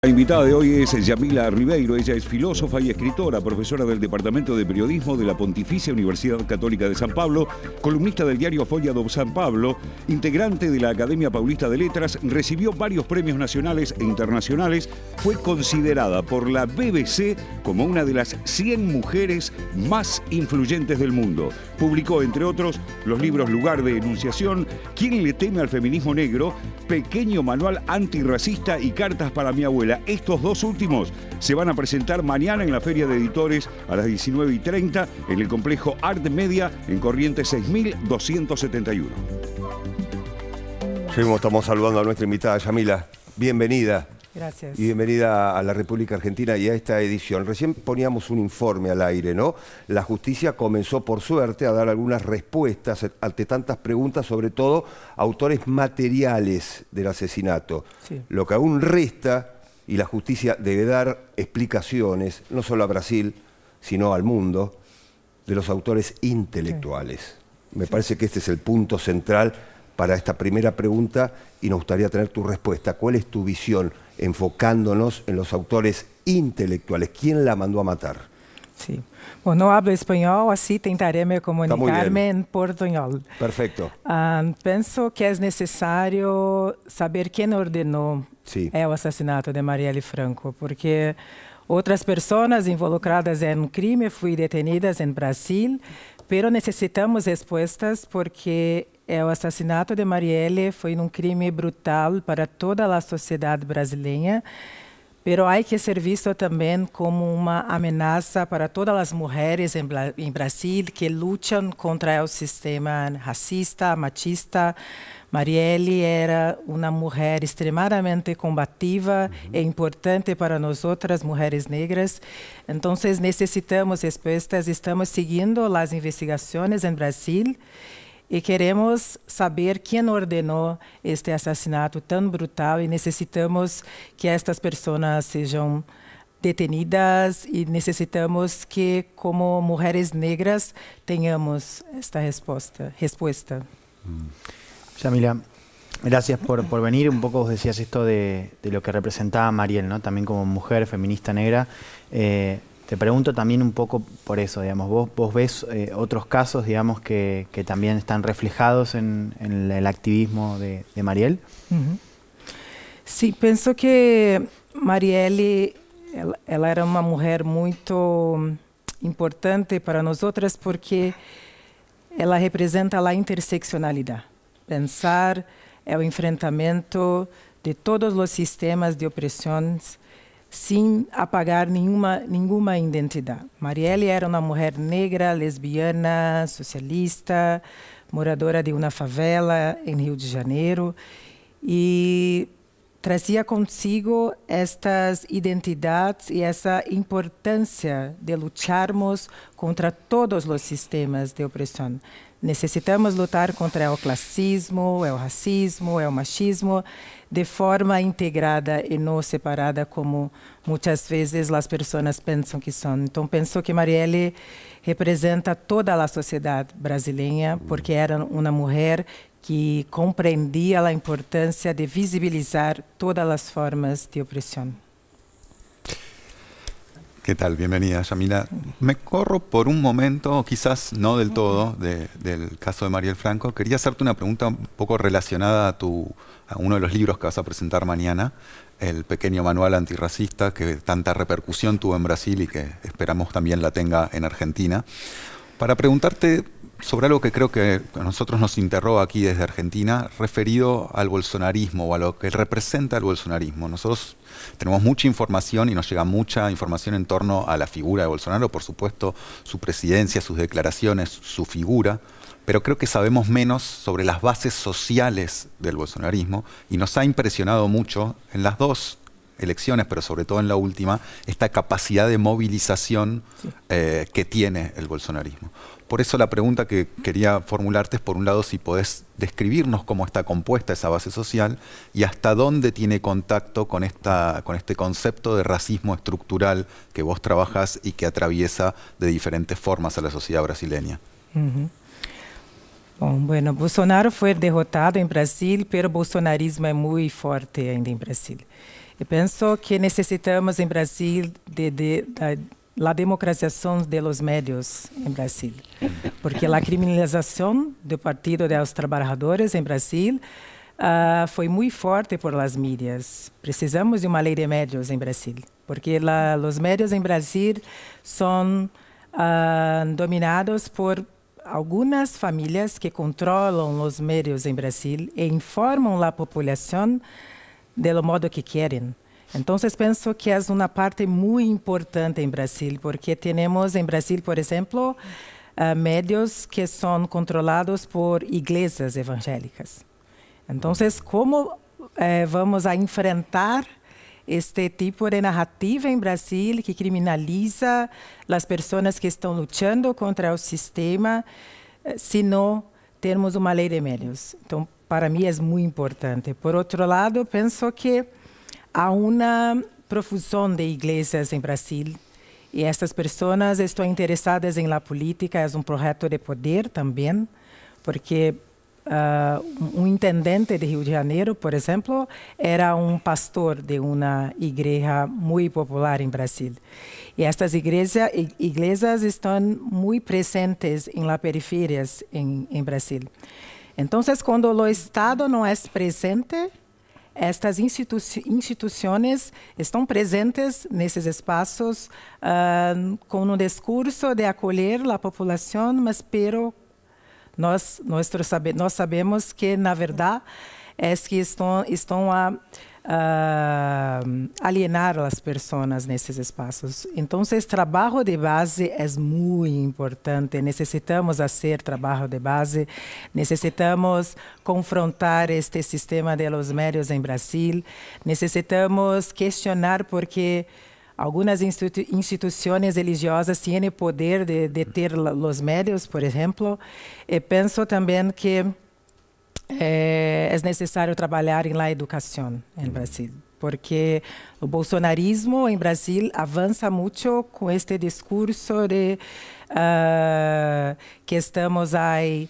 La invitada de hoy es Yamila Ribeiro. Ella es filósofa y escritora, profesora del Departamento de Periodismo de la Pontificia Universidad Católica de San Pablo, columnista del diario Folha de San Pablo, integrante de la Academia Paulista de Letras, recibió varios premios nacionales e internacionales, fue considerada por la BBC como una de las 100 mujeres más influyentes del mundo. Publicó, entre otros, los libros Lugar de Enunciación, ¿Quién le teme al feminismo negro?, Pequeño manual antirracista y Cartas para mi abuela. Estos dos últimos se van a presentar mañana en la Feria de Editores a las 19:30 en el complejo Art Media en Corrientes 6271. Estamos saludando a nuestra invitada Yamila. Bienvenida. Gracias. Y bienvenida a la República Argentina y a esta edición. Recién poníamos un informe al aire, ¿no? La justicia comenzó, por suerte, a dar algunas respuestas ante tantas preguntas, sobre todo autores materiales del asesinato. Sí. Lo que aún resta, y la justicia debe dar explicaciones, no solo a Brasil, sino al mundo, de los autores intelectuales. Sí. Me parece que este es el punto central para esta primera pregunta y nos gustaría tener tu respuesta. ¿Cuál es tu visión, enfocándonos en los autores intelectuales? ¿Quién la mandó a matar? Sí. Bueno, no hablo español, así tentaré comunicarme en portuñol. Perfecto. Penso que es necesario saber quién ordenó el asesinato de Marielle Franco, porque otras personas involucradas en un crimen fueron detenidas en Brasil, pero necesitamos respuestas porque o assassinato de Marielle foi um crime brutal para toda a sociedade brasileira, pero há que ser visto também como uma ameaça para todas as mulheres em Brasil que lutam contra o sistema racista, machista. Marielle era uma mulher extremadamente combativa e importante para nós outras mulheres negras. Então, necessitamos respostas. Estamos seguindo as investigações em Brasil e queremos saber quem ordenou este assassinato tão brutal e necessitamos que estas pessoas sejam detenidas e necessitamos que, como mulheres negras, tenhamos esta respuesta. Yamila, gracias por venir. Un poco vos decías esto de lo que representaba Marielle, ¿no? También como mujer feminista negra. Te pregunto también un poco por eso, digamos, vos ves otros casos, digamos, que también están reflejados en el activismo de Marielle. Sí, pienso que Marielle, ela era una mujer muy importante para nosotras porque ela representa la interseccionalidad, pensar el enfrentamiento de todos los sistemas de opressões sem apagar nenhuma identidade. Marielle era uma mulher negra, lesbiana, socialista, moradora de uma favela em Rio de Janeiro e trazia consigo estas identidades e essa importância de lutarmos contra todos os sistemas de opressão. Necessitamos lutar contra o classismo, o racismo, o machismo, de forma integrada e não separada, como muitas vezes as pessoas pensam que são. Então, penso que Marielle representa toda a sociedade brasileira, porque era uma mulher que compreendia a importância de visibilizar todas as formas de opressão. ¿Qué tal? Bienvenida, Yamila. Me corro por un momento, quizás no del todo, del caso de Marielle Franco. Quería hacerte una pregunta un poco relacionada a uno de los libros que vas a presentar mañana, el Pequeño manual antirracista, que tanta repercusión tuvo en Brasil y que esperamos también la tenga en Argentina. Para preguntarte sobre algo que creo que a nosotros nos interroga aquí desde Argentina, referido al bolsonarismo o a lo que representa el bolsonarismo. Nosotros tenemos mucha información y nos llega mucha información en torno a la figura de Bolsonaro, por supuesto, su presidencia, sus declaraciones, su figura, pero creo que sabemos menos sobre las bases sociales del bolsonarismo y nos ha impresionado mucho en las dos elecciones, pero sobre todo en la última, esta capacidad de movilización que tiene el bolsonarismo. Por eso la pregunta que quería formularte es, por un lado, si podés describirnos cómo está compuesta esa base social y hasta dónde tiene contacto con este concepto de racismo estructural que vos trabajás y que atraviesa de diferentes formas a la sociedad brasileña. Bueno, Bolsonaro foi derrotado em Brasil, pero o bolsonarismo é muito forte ainda em Brasil. Eu penso que necessitamos em Brasil da democratização dos médios em Brasil, porque a criminalização do Partido dos Trabalhadores em Brasil foi muito forte por las mídias. Precisamos de uma lei de médios em Brasil, porque os médios em Brasil são dominados por algumas famílias que controlam os médios em Brasil e informam a população do modo que querem. Então, penso que é uma parte muito importante em Brasil, porque temos em Brasil, por exemplo, médios que são controlados por igrejas evangélicas. Então, como vamos a enfrentar este tipo de narrativa em Brasil que criminaliza as pessoas que estão lutando contra o sistema, se não termos uma lei de médios? Então, para mim, é muito importante. Por outro lado, penso que há uma profusão de igrejas em Brasil e essas pessoas estão interessadas em la política, é um projeto de poder também, porque um intendente de Rio de Janeiro, por exemplo, era um pastor de uma igreja muito popular em Brasil. E estas igrejas estão muito presentes em las periferias em Brasil. Então, quando o Estado não é presente, estas instituições estão presentes nesses espaços com um discurso de acolher a população, mas nós sabemos que, na verdade, que estão a alienar as pessoas nesses espaços. Então, trabalho de base é muito importante. Necessitamos fazer trabalho de base, necessitamos confrontar este sistema de los médios em Brasil, necessitamos questionar porque algumas instituições religiosas têm poder de ter os médios, por exemplo. E penso também que é necessário trabalhar na educação em Brasil, porque o bolsonarismo em Brasil avança muito com este discurso de que estamos aí,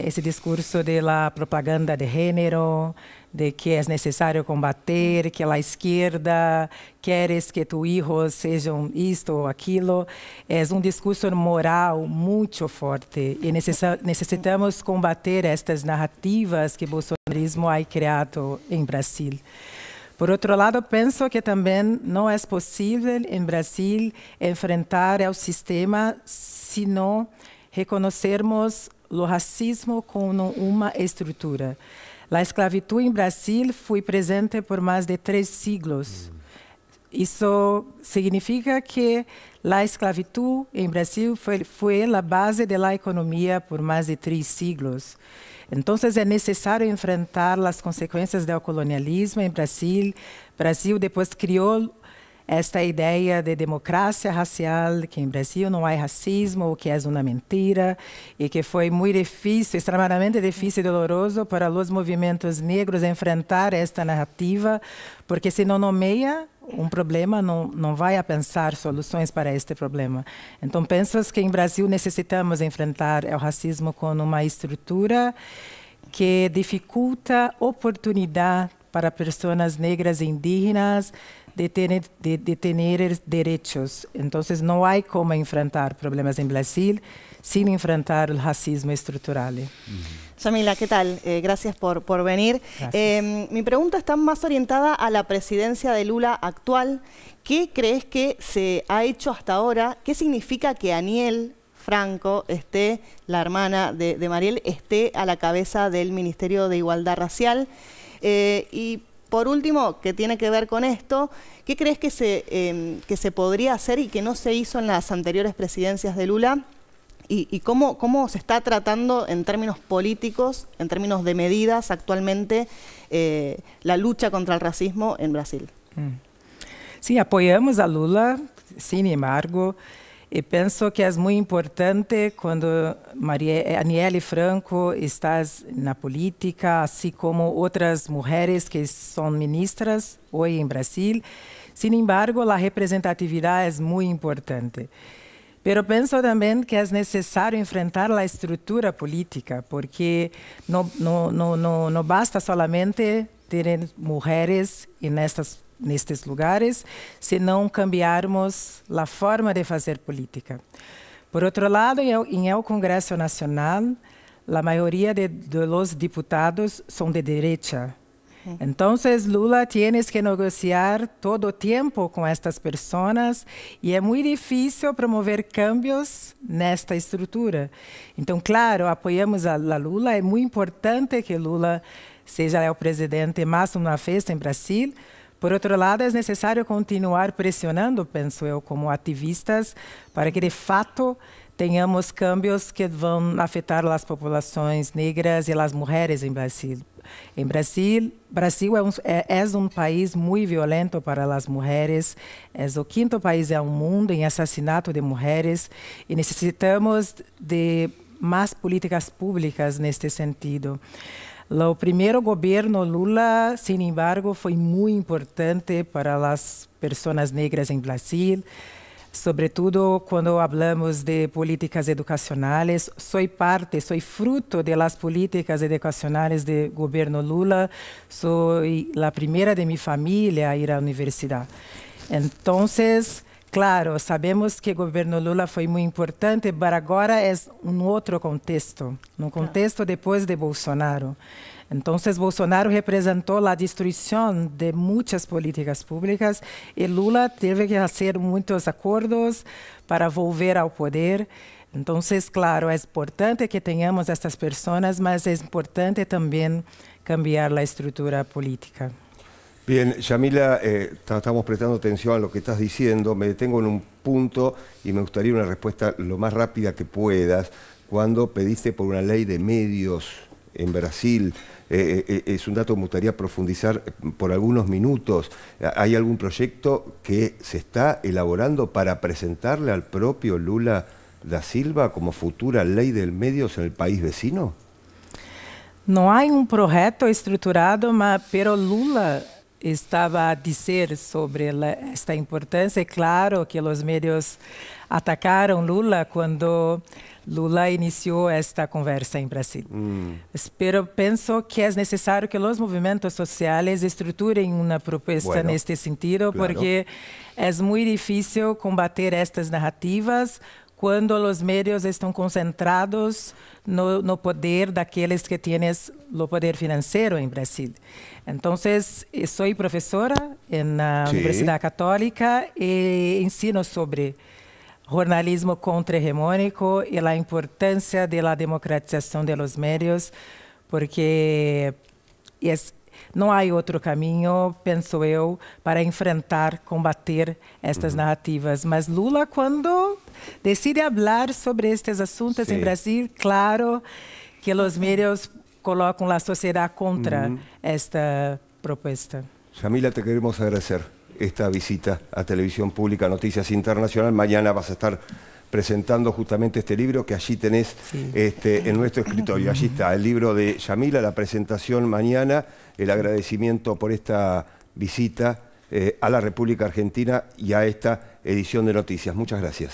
esse discurso de la propaganda de gênero, de que é necessário combater, que a esquerda queres que tu hijos sejam isto ou aquilo. É um discurso moral muito forte e necessitamos combater estas narrativas que o bolsonarismo ha criado em Brasil. Por outro lado, penso que também não é possível em Brasil enfrentar o sistema se não reconhecermos o racismo como uma estrutura. A esclavitud em Brasil foi presente por mais de 3 siglos. Isso significa que a esclavitud em Brasil foi a base da economia por mais de 3 siglos. Então, é necessário enfrentar as consequências do colonialismo em Brasil. Brasil depois criou esta ideia de democracia racial, que em Brasil não há racismo, o que é uma mentira, e que foi muito difícil, extremamente difícil e doloroso para os movimentos negros enfrentar esta narrativa, porque se não nomeia um problema, não vai a pensar soluções para este problema. Então, penso que em Brasil necessitamos enfrentar o racismo com uma estrutura que dificulta oportunidade para pessoas negras e indígenas de ter direitos. Então, não há como enfrentar problemas em Brasil sin enfrentar o racismo estrutural. Yamila, ¿qué tal? Gracias por venir. Mi pregunta está más orientada a la presidencia de Lula actual. ¿Qué crees que se ha hecho hasta ahora? ¿Qué significa que Aniel Franco esté, la hermana de Mariel, esté a la cabeza del Ministerio de Igualdad Racial? Y por último, que tiene que ver con esto, ¿qué crees que se podría hacer y que no se hizo en las anteriores presidencias de Lula? ¿Y cómo se está tratando en términos políticos, en términos de medidas actualmente, la lucha contra el racismo en Brasil? Sí, apoyamos a Lula, sin embargo, e penso que é muito importante quando Aniele Franco está na política, assim como outras mulheres que são ministras hoje em Brasil. Sin embargo, a representatividade é muito importante. Pero penso também que é necessário enfrentar a estrutura política, porque não basta solamente ter mulheres nestes lugares se não cambiarmos a forma de fazer política. Por outro lado, em el Congresso Nacional, a maioria de los diputados são de direita. Então, Lula tem que negociar todo o tempo com estas pessoas e é muito difícil promover cambios nesta estrutura. Então, claro, apoiamos a Lula, é muito importante que Lula seja o presidente mais uma vez em Brasil. Por outro lado, é necessário continuar pressionando, penso eu, como ativistas, para que, de fato, tenhamos cambios que vão afetar as populações negras e as mulheres em Brasil. Em Brasil é um país muito violento para as mulheres, é o quinto país do mundo em assassinato de mulheres e necessitamos de mais políticas públicas neste sentido. O primeiro governo Lula, sin embargo, foi muito importante para as pessoas negras em Brasil, sobretudo quando falamos de políticas educacionais. Sou fruto das políticas educacionais do governo Lula. Sou a primeira de minha família a ir à universidade. Então, claro, sabemos que o governo Lula foi muito importante, mas agora é outro contexto, contexto depois de Bolsonaro. Então, Bolsonaro representou a destruição de muitas políticas públicas e Lula teve que fazer muitos acordos para voltar ao poder. Então, claro, é importante que tenhamos estas pessoas, mas é importante também cambiar a estrutura política. Bien, Yamila, estamos prestando atención a lo que estás diciendo. Me detengo en un punto y me gustaría una respuesta lo más rápida que puedas. Cuando pediste por una ley de medios en Brasil, es un dato que me gustaría profundizar por algunos minutos. ¿Hay algún proyecto que se está elaborando para presentarle al propio Lula da Silva como futura ley de medios en el país vecino? Não há projeto estruturado, pero Lula estava a dizer sobre esta importância. É claro que os médios atacaram Lula quando Lula iniciou esta conversa em Brasil. Pero penso que é necessário que os movimentos sociais estruturem uma proposta neste sentido, porque é muito difícil combater estas narrativas quando os médios estão concentrados no poder daqueles que têm o poder financeiro em Brasil. Então, sou professora na Universidade Católica e ensino sobre jornalismo contra-hegemônico e a importância da democratização dos médios, porque não há outro caminho, penso eu, para enfrentar, combater estas narrativas. Mas Lula, quando decide falar sobre estes assuntos em Brasil, claro que os médios colocam a sociedade contra esta proposta. Yamila, te queremos agradecer esta visita a Televisión Pública Noticias Internacional. Mañana vas a estar presentando justamente este libro que allí tenés en nuestro escritorio. Allí está el libro de Yamila, la presentación mañana, el agradecimiento por esta visita a la República Argentina y a esta edición de Noticias. Muchas gracias.